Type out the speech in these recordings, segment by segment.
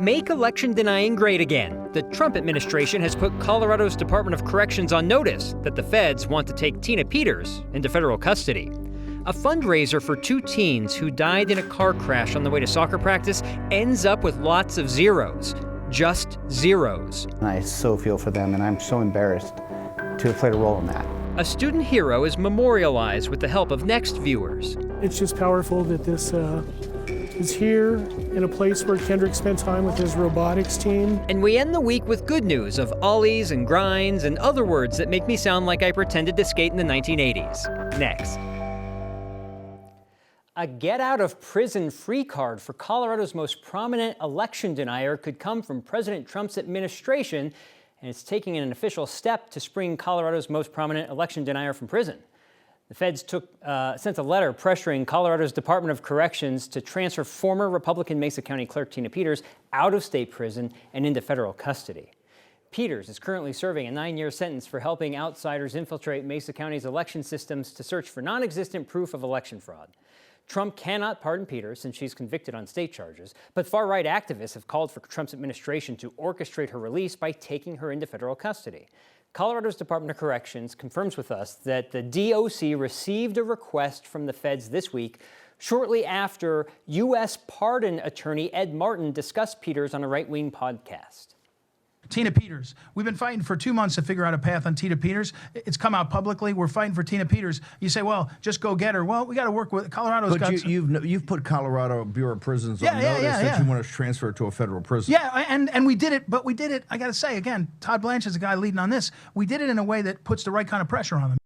Make election denying great again. The Trump administration has put Colorado's Department of Corrections on notice that the feds want to take Tina Peters into federal custody. A fundraiser for two teens who died in a car crash on the way to soccer practice ends up with lots of zeros. Just zeros. I so feel for them, and I'm so embarrassed to have played a role in that. A student hero is memorialized with the help of Next viewers. It's just powerful that this is here in a place where Kendrick spent time with his robotics team. And we end the week with good news of ollies and grinds and other words that make me sound like I pretended to skate in the 1980s. Next. A get-out-of-prison-free card for Colorado's most prominent election denier could come from President Trump's administration, and it's taking an official step to spring Colorado's most prominent election denier from prison. The feds sent a letter pressuring Colorado's Department of Corrections to transfer former Republican Mesa County Clerk Tina Peters out of state prison and into federal custody. Peters is currently serving a 9-year sentence for helping outsiders infiltrate Mesa County's election systems to search for non-existent proof of election fraud. Trump cannot pardon Peters since she's convicted on state charges, but far-right activists have called for Trump's administration to orchestrate her release by taking her into federal custody. Colorado's Department of Corrections confirms with us that the DOC received a request from the feds this week, shortly after U.S. pardon attorney Ed Martin discussed Peters on a right-wing podcast. Tina Peters. We've been fighting for 2 months to figure out a path on Tina Peters. It's come out publicly. We're fighting for Tina Peters. You say, well, just go get her. Well, we got to work with Colorado's. But you've put Colorado Bureau of Prisons on notice that you want to transfer it to a federal prison. Yeah, and we did it, but we did it, I got to say, again, Todd Blanche is the guy leading on this. We did it in a way that puts the right kind of pressure on them.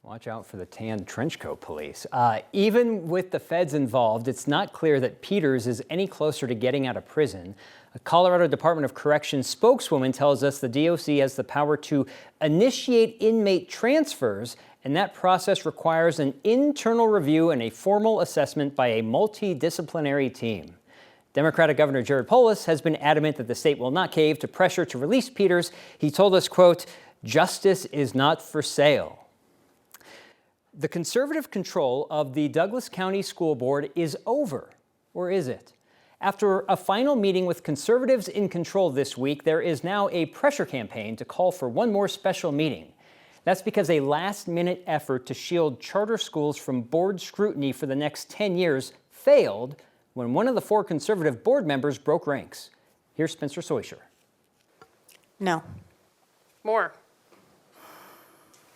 Watch out for the tan trenchcoat police. Even with the feds involved, it's not clear that Peters is any closer to getting out of prison. A Colorado Department of Corrections spokeswoman tells us the DOC has the power to initiate inmate transfers, and that process requires an internal review and a formal assessment by a multidisciplinary team. Democratic Governor Jared Polis has been adamant that the state will not cave to pressure to release Peters. He told us, quote, "Justice is not for sale." The conservative control of the Douglas County School Board is over, or is it? After a final meeting with conservatives in control this week, there is now a pressure campaign to call for one more special meeting. That's because a last-minute effort to shield charter schools from board scrutiny for the next 10 years failed when one of the 4 conservative board members broke ranks. Here's Spencer Soisher. No. More.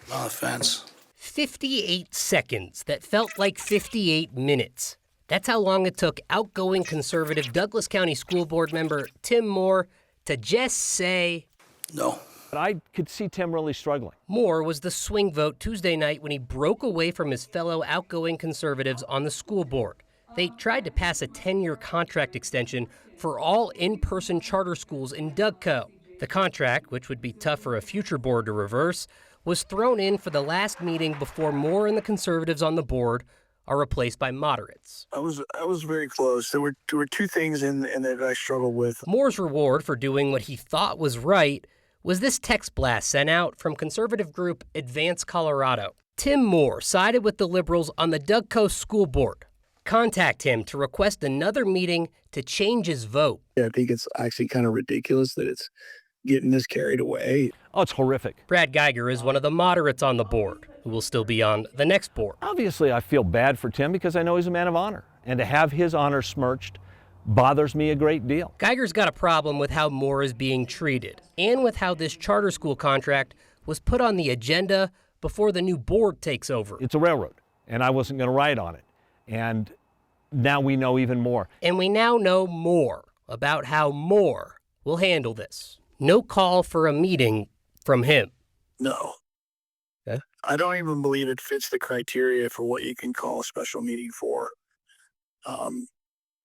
No offense. 58 seconds that felt like 58 minutes. That's how long it took outgoing conservative Douglas County School Board member Tim Moore to just say no. But I could see Tim really struggling. Moore was the swing vote Tuesday night when he broke away from his fellow outgoing conservatives on the school board. They tried to pass a 10-year contract extension for all in-person charter schools in Dougco. The contract, which would be tough for a future board to reverse, was thrown in for the last meeting before Moore and the conservatives on the board are replaced by moderates. I was very close. There were 2 things in that I struggled with. Moore's reward for doing what he thought was right was this text blast sent out from conservative group Advance Colorado. Tim Moore sided with the liberals on the Dougco School Board. Contact him to request another meeting to change his vote. Yeah, I think it's actually kind of ridiculous that it's getting this carried away. Oh, it's horrific. Brad Geiger is one of the moderates on the board, who will still be on the next board. Obviously, I feel bad for Tim because I know he's a man of honor. And to have his honor smirched bothers me a great deal. Geiger's got a problem with how Moore is being treated and with how this charter school contract was put on the agenda before the new board takes over. It's a railroad, and I wasn't going to ride on it. And now we know even more. And we now know more about how Moore will handle this. No call for a meeting from him. No. Okay. I don't even believe it fits the criteria for what you can call a special meeting for.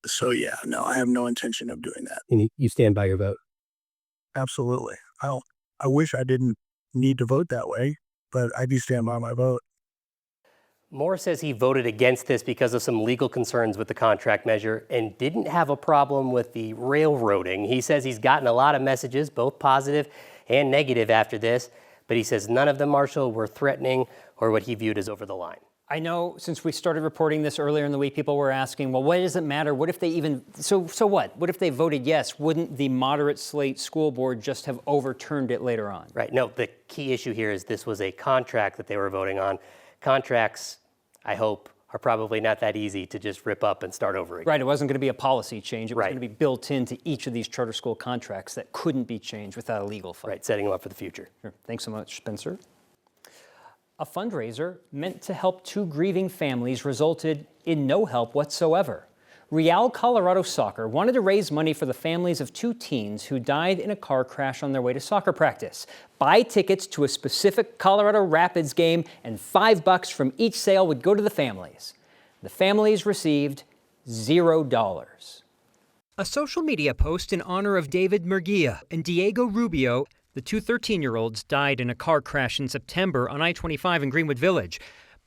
So yeah, no, I have no intention of doing that. And you stand by your vote? Absolutely. I wish I didn't need to vote that way, but I do stand by my vote. Moore says he voted against this because of some legal concerns with the contract measure and didn't have a problem with the railroading. He says he's gotten a lot of messages, both positive and negative after this, but he says none of them, Marshall, were threatening or what he viewed as over the line. I know since we started reporting this earlier in the week, people were asking, well, what does it matter? What if they even, so what? What if they voted yes? Wouldn't the moderate slate school board just have overturned it later on? Right. No, the key issue here is this was a contract that they were voting on. Contracts, I hope, are probably not that easy to just rip up and start over again. Right. It wasn't going to be a policy change. It was Right. going to be built into each of these charter school contracts that couldn't be changed without a legal fight. Right. Setting them up for the future. Sure. Thanks so much, Spencer. A fundraiser meant to help two grieving families resulted in no help whatsoever. Real Colorado Soccer wanted to raise money for the families of two teens who died in a car crash on their way to soccer practice. Buy tickets to a specific Colorado Rapids game, and $5 from each sale would go to the families. The families received $0. A social media post in honor of David Murguia and Diego Rubio. The two 13-year-olds died in a car crash in September on I-25 in Greenwood Village.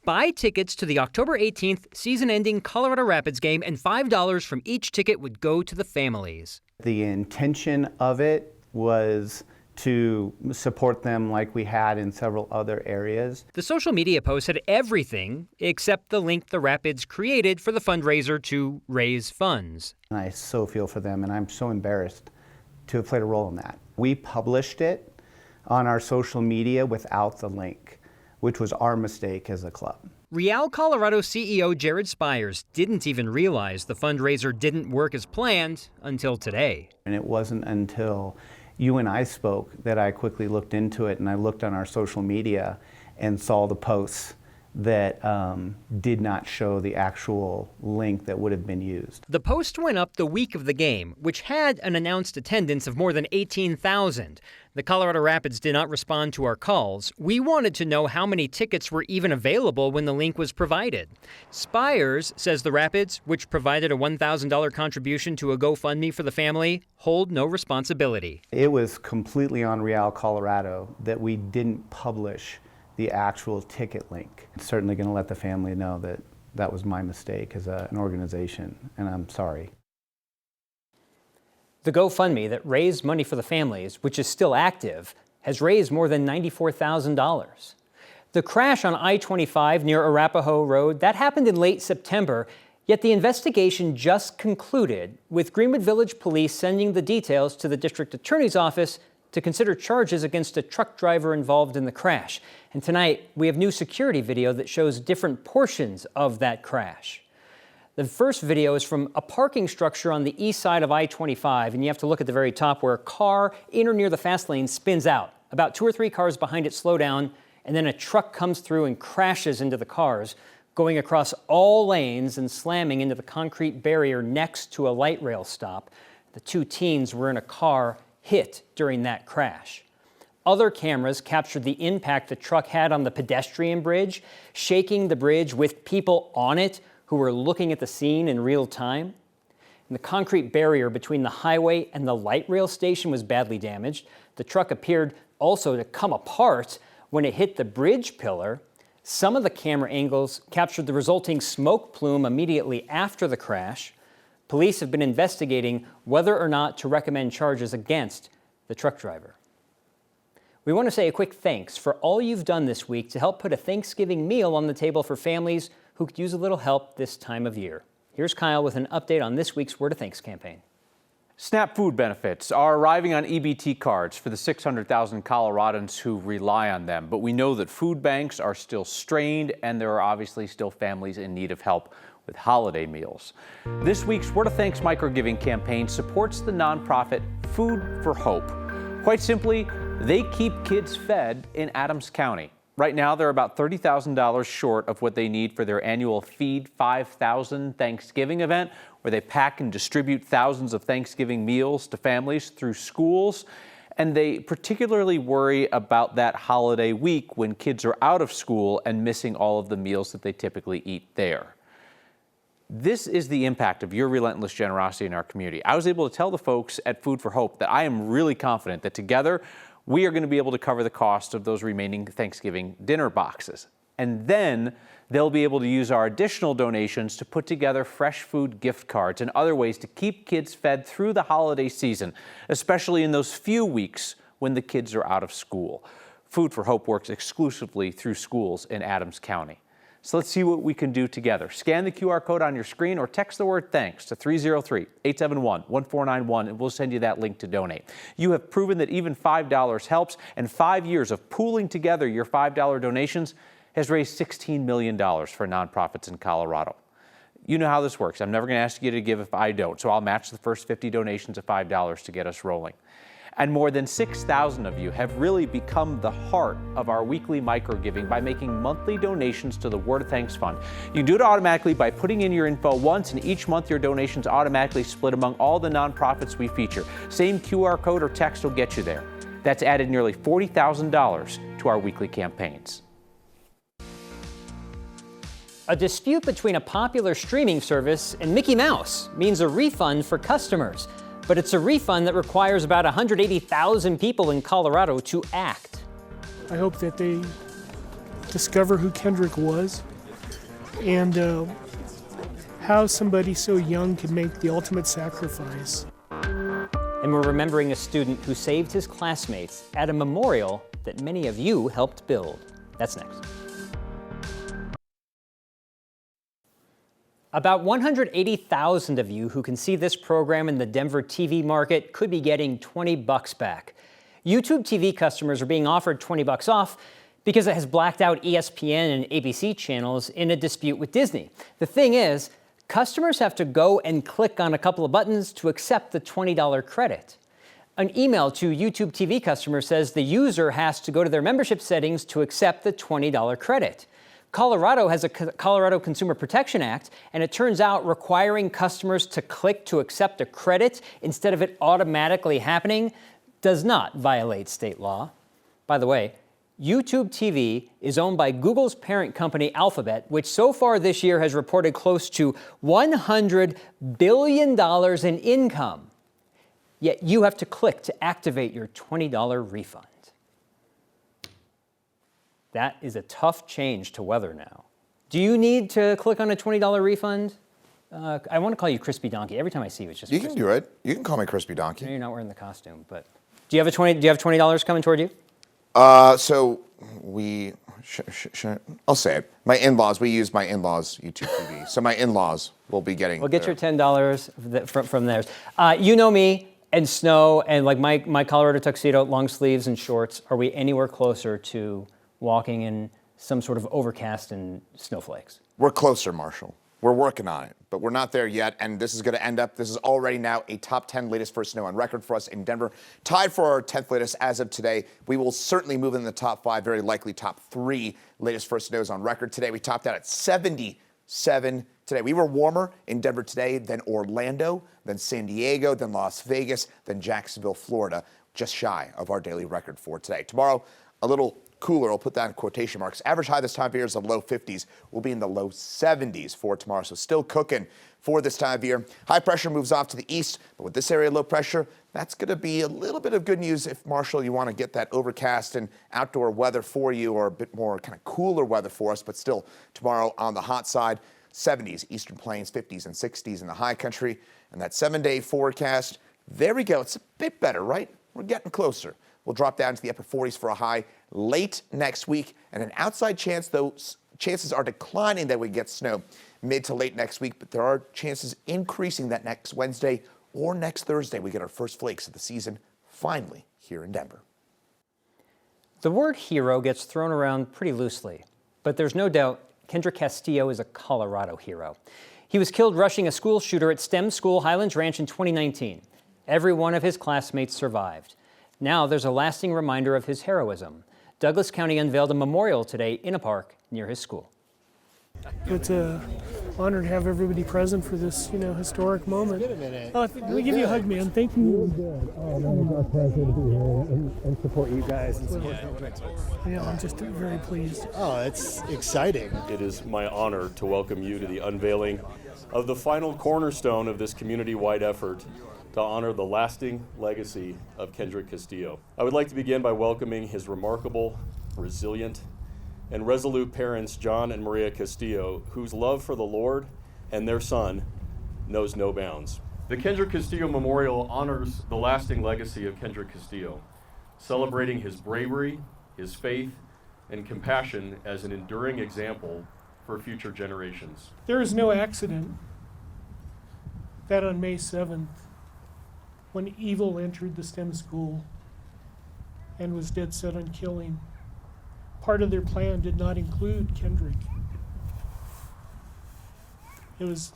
Buy tickets to the October 18th season-ending Colorado Rapids game, and $5 from each ticket would go to the families. The intention of it was to support them like we had in several other areas. The social media post had everything except the link the Rapids created for the fundraiser to raise funds. And I so feel for them, and I'm so embarrassed to have played a role in that. We published it on our social media without the link, which was our mistake as a club. Real Colorado CEO Jared Spires didn't even realize the fundraiser didn't work as planned until today. And it wasn't until you and I spoke that I quickly looked into it, and I looked on our social media and saw the posts that did not show the actual link that would have been used. The post went up the week of the game, which had an announced attendance of more than 18,000. The Colorado Rapids did not respond to our calls. We wanted to know how many tickets were even available when the link was provided. Spires says the Rapids, which provided a $1,000 contribution to a GoFundMe for the family, hold no responsibility. It was completely on Real Colorado that we didn't publish the actual ticket link. I'm certainly going to let the family know that that was my mistake as an organization, and I'm sorry. The GoFundMe that raised money for the families, which is still active, has raised more than $94,000. The crash on I-25 near Arapahoe Road, that happened in late September, yet the investigation just concluded, with Greenwood Village Police sending the details to the district attorney's office to consider charges against a truck driver involved in the crash. And tonight, we have new security video that shows different portions of that crash. The first video is from a parking structure on the east side of I-25, and you have to look at the very top where a car in or near the fast lane spins out. About 2 or 3 cars behind it slow down, and then a truck comes through and crashes into the cars, going across all lanes and slamming into the concrete barrier next to a light rail stop. The two teens were in a car hit during that crash. Other cameras captured the impact the truck had on the pedestrian bridge, shaking the bridge with people on it who were looking at the scene in real time. And the concrete barrier between the highway and the light rail station was badly damaged. The truck appeared also to come apart when it hit the bridge pillar. Some of the camera angles captured the resulting smoke plume immediately after the crash. Police have been investigating whether or not to recommend charges against the truck driver. We want to say a quick thanks for all you've done this week to help put a Thanksgiving meal on the table for families who could use a little help this time of year. Here's Kyle with an update on this week's Word of Thanks campaign. SNAP food benefits are arriving on EBT cards for the 600,000 Coloradans who rely on them. But we know that food banks are still strained, and there are obviously still families in need of help with holiday meals. This week's Word of Thanks microgiving campaign supports the nonprofit Food for Hope. Quite simply, they keep kids fed in Adams County. Right now, they're about $30,000 short of what they need for their annual Feed 5,000 Thanksgiving event, where they pack and distribute thousands of Thanksgiving meals to families through schools. And they particularly worry about that holiday week when kids are out of school and missing all of the meals that they typically eat there. This is the impact of your relentless generosity in our community. I was able to tell the folks at Food for Hope that I am really confident that together we are going to be able to cover the cost of those remaining Thanksgiving dinner boxes. And then they'll be able to use our additional donations to put together fresh food gift cards and other ways to keep kids fed through the holiday season, especially in those few weeks when the kids are out of school. Food for Hope works exclusively through schools in Adams County. So let's see what we can do together. Scan the QR code on your screen or text the word thanks to 303-871-1491 and we'll send you that link to donate. You have proven that even $5 helps, and 5 years of pooling together your $5 donations has raised $16 million for nonprofits in Colorado. You know how this works. I'm never going to ask you to give if I don't, so I'll match the first 50 donations of $5 to get us rolling. And more than 6,000 of you have really become the heart of our weekly micro-giving by making monthly donations to the Word of Thanks Fund. You can do it automatically by putting in your info once, and each month your donations automatically split among all the nonprofits we feature. Same QR code or text will get you there. That's added nearly $40,000 to our weekly campaigns. A dispute between a popular streaming service and Mickey Mouse means a refund for customers. But it's a refund that requires about 180,000 people in Colorado to act. I hope that they discover who Kendrick was and how somebody so young could make the ultimate sacrifice. And we're remembering a student who saved his classmates at a memorial that many of you helped build. That's next. About 180,000 of you who can see this program in the Denver TV market could be getting $20 back. YouTube TV customers are being offered $20 off because it has blacked out ESPN and ABC channels in a dispute with Disney. The thing is, customers have to go and click on a couple of buttons to accept the $20 credit. An email to YouTube TV customers says the user has to go to their membership settings to accept the $20 credit. Colorado has a Colorado Consumer Protection Act, and it turns out requiring customers to click to accept a credit instead of it automatically happening does not violate state law. By the way, YouTube TV is owned by Google's parent company Alphabet, which so far this year has reported close to $100 billion in income. Yet you have to click to activate your $20 refund. That is a tough change to weather now. Do you need to click on a $20 refund? I want to call you Crispy Donkey. Every time I see you, it's just You can do it. You can call me Crispy Donkey. I know you're not wearing the costume, but do you have $20 coming toward you? So we, I'll say it. My in-laws, we use my in-laws' YouTube TV. So my in-laws will be getting. We'll get your $10 from theirs. You know me and snow and like my Colorado tuxedo, long sleeves and shorts. Are we anywhere closer to walking in some sort of overcast and snowflakes? We're closer, Marshall. We're working on it, but we're not there yet. And this is going to end up, this is already now a top 10 latest for snow on record for us in Denver. Tied for our 10th latest as of today. We will certainly move in the top 5, very likely top 3 latest for snows on record. Today we topped out at 77 today. We were warmer in Denver today than Orlando, than San Diego, than Las Vegas, than Jacksonville, Florida. Just shy of our daily record for today. Tomorrow, a little cooler, I'll put that in quotation marks. Average high this time of year is the low 50s. We'll be in the low 70s for tomorrow, so still cooking for this time of year. High pressure moves off to the east, but with this area low pressure, that's going to be a little bit of good news if, Marshall, you want to get that overcast and outdoor weather for you, or a bit more kind of cooler weather for us, but still tomorrow on the hot side, 70s, Eastern Plains, 50s and 60s in the high country. And that 7-day forecast, there we go. It's a bit better, right? We're getting closer. We'll drop down to the upper 40s for a high late next week, and an outside chance, though, chances are declining that we get snow mid to late next week, but there are chances increasing that next Wednesday or next Thursday we get our first flakes of the season finally here in Denver. The word hero gets thrown around pretty loosely, but there's no doubt Kendrick Castillo is a Colorado hero. He was killed rushing a school shooter at STEM School Highlands Ranch in 2019. Every one of his classmates survived. Now there's a lasting reminder of his heroism. Douglas County unveiled a memorial today in a park near his school. It's an honor to have everybody present for this, historic moment. Let me give you a hug, man. Thank you. Oh, man, it's our pleasure to be here and support you guys. Yeah, I'm just very pleased. Oh, it's exciting. It is my honor to welcome you to the unveiling of the final cornerstone of this community-wide effort to honor the lasting legacy of Kendrick Castillo. I would like to begin by welcoming his remarkable, resilient, and resolute parents, John and Maria Castillo, whose love for the Lord and their son knows no bounds. The Kendrick Castillo Memorial honors the lasting legacy of Kendrick Castillo, celebrating his bravery, his faith, and compassion as an enduring example for future generations. There is no accident that on May 7th, when evil entered the STEM school and was dead set on killing, part of their plan did not include Kendrick. It was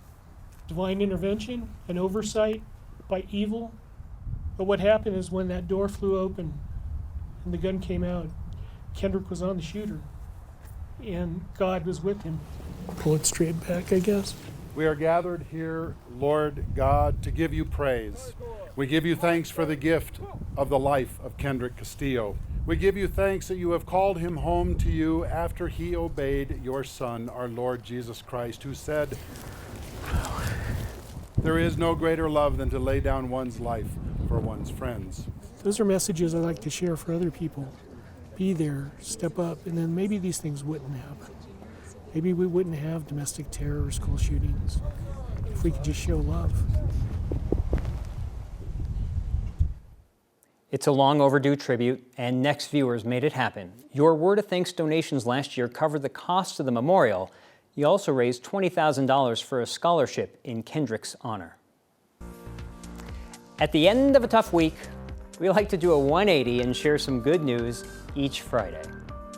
divine intervention and oversight by evil. But what happened is when that door flew open and the gun came out, Kendrick was on the shooter and God was with him. Pull it straight back, I guess. We are gathered here, Lord God, to give you praise. We give you thanks for the gift of the life of Kendrick Castillo. We give you thanks that you have called him home to you after he obeyed your Son, our Lord Jesus Christ, who said, "There is no greater love than to lay down one's life for one's friends." Those are messages I like to share for other people. Be there, step up, and then maybe these things wouldn't happen. Maybe we wouldn't have domestic terror or school shootings if we could just show love. It's a long overdue tribute, and Next Viewers made it happen. Your Word of Thanks donations last year covered the cost of the memorial. You also raised $20,000 for a scholarship in Kendrick's honor. At the end of a tough week, we like to do a 180 and share some good news each Friday.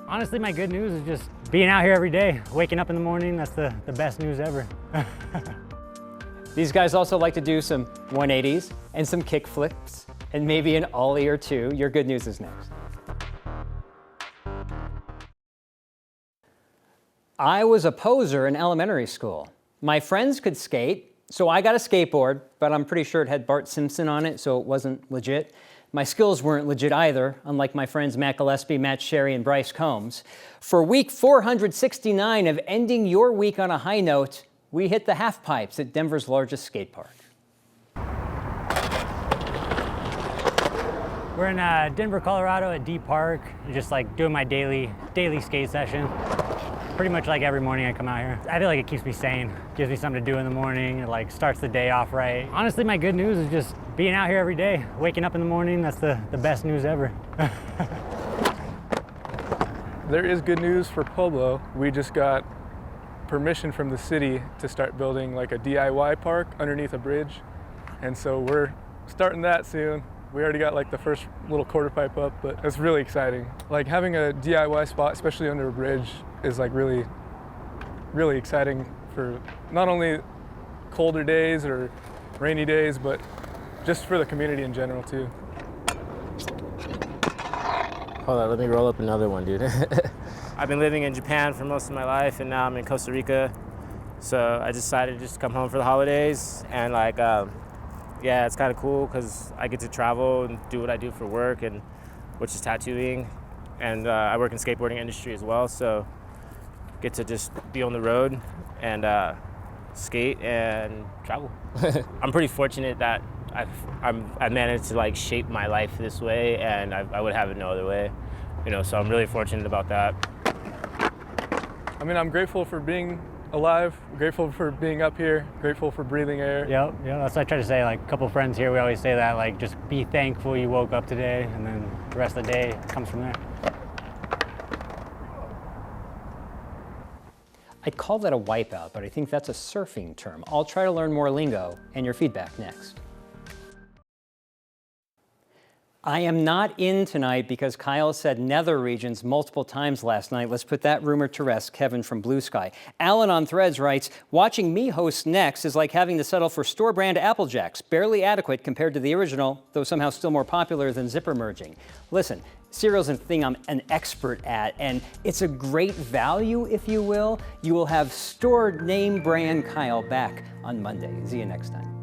Honestly, my good news is just being out here every day, waking up in the morning. That's the best news ever. These guys also like to do some 180s and some kick flips and maybe an ollie or two. Your good news is next. I was a poser in elementary school. My friends could skate, so I got a skateboard, but I'm pretty sure it had Bart Simpson on it, so it wasn't legit. My skills weren't legit either, unlike my friends Matt Gillespie, Matt Sherry, and Bryce Combs. For week 469 of ending your week on a high note, we hit the half pipes at Denver's largest skate park. We're in Denver, Colorado at Deep Park, just like doing my daily skate session. Pretty much like every morning I come out here. I feel like it keeps me sane, gives me something to do in the morning, it like starts the day off right. Honestly, my good news is just being out here every day, waking up in the morning. That's the best news ever. There is good news for Pueblo. We just got permission from the city to start building like a DIY park underneath a bridge. And so we're starting that soon. We already got like the first little quarter pipe up, but it's really exciting. Like having a DIY spot, especially under a bridge, is like really, really exciting for not only colder days or rainy days, but just for the community in general too. Hold on, let me roll up another one, dude. I've been living in Japan for most of my life, and now I'm in Costa Rica. So I decided to just come home for the holidays, and like, yeah, it's kind of cool because I get to travel and do what I do for work, and which is tattooing, and I work in the skateboarding industry as well. So get to just be on the road and skate and travel. I'm pretty fortunate that I managed to like shape my life this way, and I would have it no other way, you know. So I'm really fortunate about that. I mean, I'm grateful for being alive, grateful for being up here, grateful for breathing air. Yeah, that's what I try to say. Like a couple friends here, we always say that, like just be thankful you woke up today, and then the rest of the day comes from there. I'd call that a wipeout, but I think that's a surfing term. I'll try to learn more lingo and your feedback next. I am not in tonight because Kyle said nether regions multiple times last night. Let's put that rumor to rest. Kevin from Blue Sky. Alan on Threads writes, watching me host next is like having to settle for store brand Apple Jacks, barely adequate compared to the original, though somehow still more popular than zipper merging. Listen, cereal's a thing I'm an expert at, and it's a great value, if you will. You will have store name brand Kyle back on Monday. See you next time.